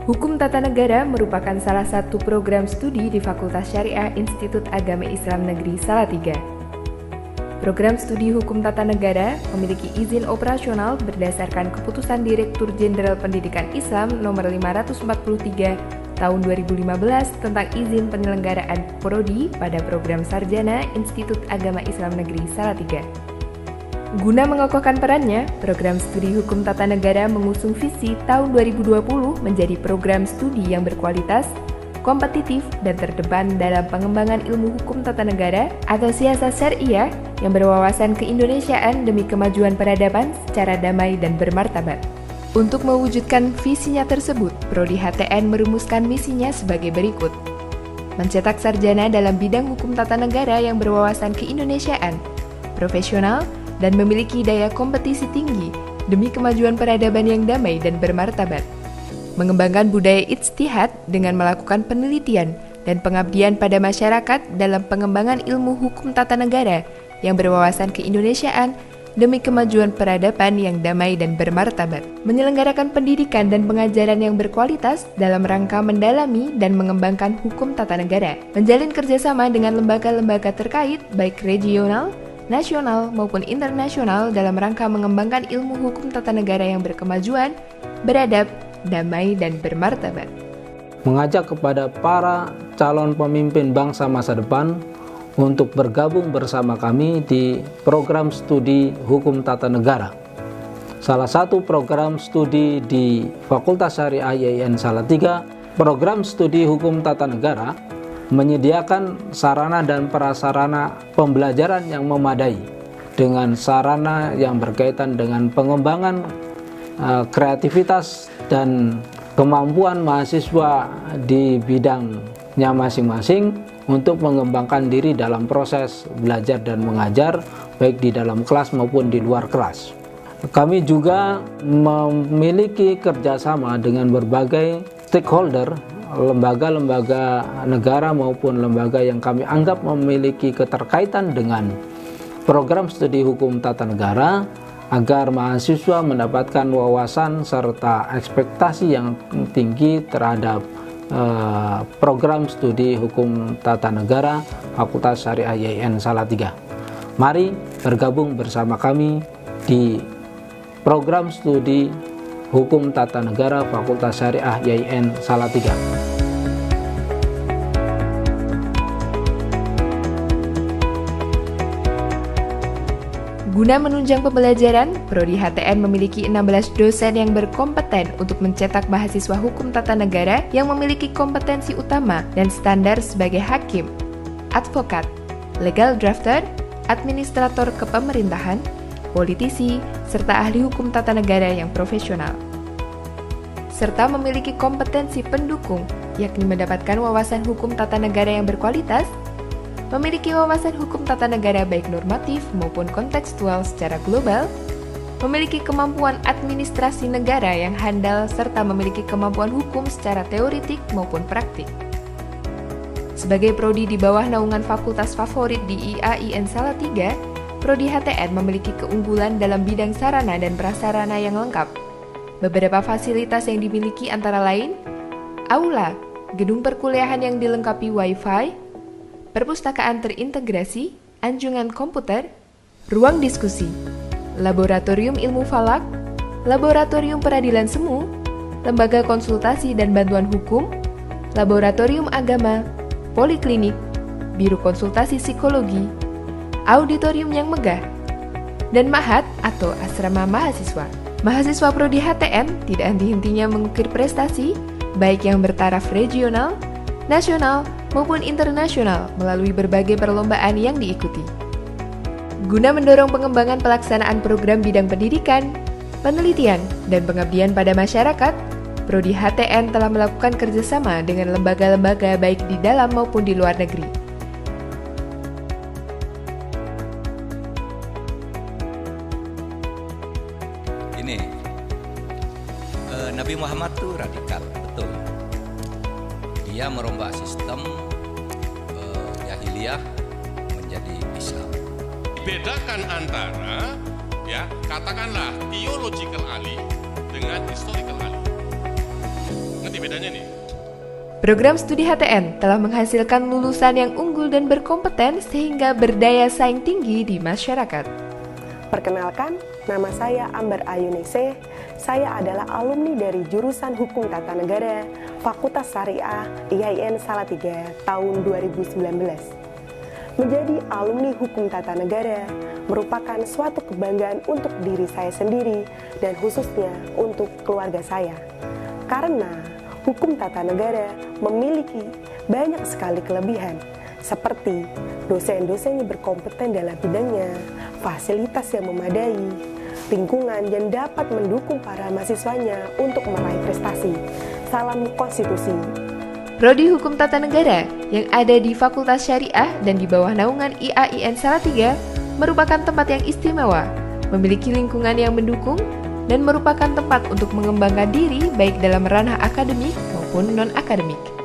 Hukum Tata Negara merupakan salah satu program studi di Fakultas Syariah Institut Agama Islam Negeri Salatiga. Program studi Hukum Tata Negara memiliki izin operasional berdasarkan Keputusan Direktur Jenderal Pendidikan Islam Nomor 543 Tahun 2015 tentang izin penyelenggaraan prodi pada program sarjana Institut Agama Islam Negeri Salatiga. Guna mengokohkan perannya, program studi Hukum Tata Negara mengusung visi tahun 2020 menjadi program studi yang berkualitas, kompetitif, dan terdepan dalam pengembangan ilmu hukum tata negara atau siasat syariah yang berwawasan keindonesiaan demi kemajuan peradaban secara damai dan bermartabat. Untuk mewujudkan visinya tersebut, Prodi HTN merumuskan misinya sebagai berikut. Mencetak sarjana dalam bidang hukum tata negara yang berwawasan keindonesiaan, profesional, dan memiliki daya kompetisi tinggi demi kemajuan peradaban yang damai dan bermartabat. Mengembangkan budaya ijtihad dengan melakukan penelitian dan pengabdian pada masyarakat dalam pengembangan ilmu hukum tata negara yang berwawasan keindonesiaan demi kemajuan peradaban yang damai dan bermartabat. Menyelenggarakan pendidikan dan pengajaran yang berkualitas dalam rangka mendalami dan mengembangkan hukum tata negara. Menjalin kerjasama dengan lembaga-lembaga terkait baik regional, nasional maupun internasional dalam rangka mengembangkan ilmu hukum tata negara yang berkemajuan, beradab, damai, dan bermartabat. Mengajak kepada para calon pemimpin bangsa masa depan untuk bergabung bersama kami di program studi Hukum Tata Negara. Salah satu program studi di Fakultas Syariah IAIN Salatiga, program studi Hukum Tata Negara menyediakan sarana dan prasarana pembelajaran yang memadai dengan sarana yang berkaitan dengan pengembangan kreativitas dan kemampuan mahasiswa di bidangnya masing-masing untuk mengembangkan diri dalam proses belajar dan mengajar baik di dalam kelas maupun di luar kelas. Kami juga memiliki kerjasama dengan berbagai stakeholder, lembaga-lembaga negara maupun lembaga yang kami anggap memiliki keterkaitan dengan program studi hukum tata negara agar mahasiswa mendapatkan wawasan serta ekspektasi yang tinggi terhadap program studi hukum tata negara Fakultas Syariah IAIN Salatiga. Mari bergabung bersama kami di program studi Hukum Tata Negara Fakultas Syariah IAIN Salatiga. Guna menunjang pembelajaran, Prodi HTN memiliki 16 dosen yang berkompeten untuk mencetak mahasiswa hukum tata negara yang memiliki kompetensi utama dan standar sebagai hakim, advokat, legal drafter, administrator kepemerintahan, politisi, serta ahli hukum tata negara yang profesional. Serta memiliki kompetensi pendukung, yakni mendapatkan wawasan hukum tata negara yang berkualitas, memiliki wawasan hukum tata negara baik normatif maupun kontekstual secara global, memiliki kemampuan administrasi negara yang handal, serta memiliki kemampuan hukum secara teoretik maupun praktik. Sebagai prodi di bawah naungan fakultas favorit di IAIN Salatiga, Prodi HTN memiliki keunggulan dalam bidang sarana dan prasarana yang lengkap. Beberapa fasilitas yang dimiliki antara lain, aula, gedung perkuliahan yang dilengkapi Wi-Fi, perpustakaan terintegrasi, anjungan komputer, ruang diskusi, laboratorium ilmu falak, laboratorium peradilan semu, lembaga konsultasi dan bantuan hukum, laboratorium agama, poliklinik, biru konsultasi psikologi, auditorium yang megah, dan mahat atau asrama mahasiswa. Mahasiswa Prodi HTN tidak henti-hentinya mengukir prestasi, baik yang bertaraf regional, nasional, maupun internasional melalui berbagai perlombaan yang diikuti. Guna mendorong pengembangan pelaksanaan program bidang pendidikan, penelitian, dan pengabdian pada masyarakat, Prodi HTN telah melakukan kerjasama dengan lembaga-lembaga baik di dalam maupun di luar negeri. Ini Nabi Muhammad tuh radikal, betul. Dia merombak sistem jahiliyah menjadi Islam. Bedakan antara katakanlah theological ali dengan historical ali. Ngerti bedanya nih? Program studi HTN telah menghasilkan lulusan yang unggul dan berkompeten sehingga berdaya saing tinggi di masyarakat. Perkenalkan, nama saya Amber Ayunise. Saya adalah alumni dari jurusan Hukum Tata Negara, Fakultas Syariah IAIN Salatiga tahun 2019. Menjadi alumni Hukum Tata Negara merupakan suatu kebanggaan untuk diri saya sendiri dan khususnya untuk keluarga saya. Karena Hukum Tata Negara memiliki banyak sekali kelebihan, seperti dosen-dosen yang berkompeten dalam bidangnya, fasilitas yang memadai, lingkungan yang dapat mendukung para mahasiswanya untuk meraih prestasi. Salam konstitusi. Prodi Hukum Tata Negara yang ada di Fakultas Syariah dan di bawah naungan IAIN Salatiga merupakan tempat yang istimewa, memiliki lingkungan yang mendukung, dan merupakan tempat untuk mengembangkan diri baik dalam ranah akademik maupun non-akademik.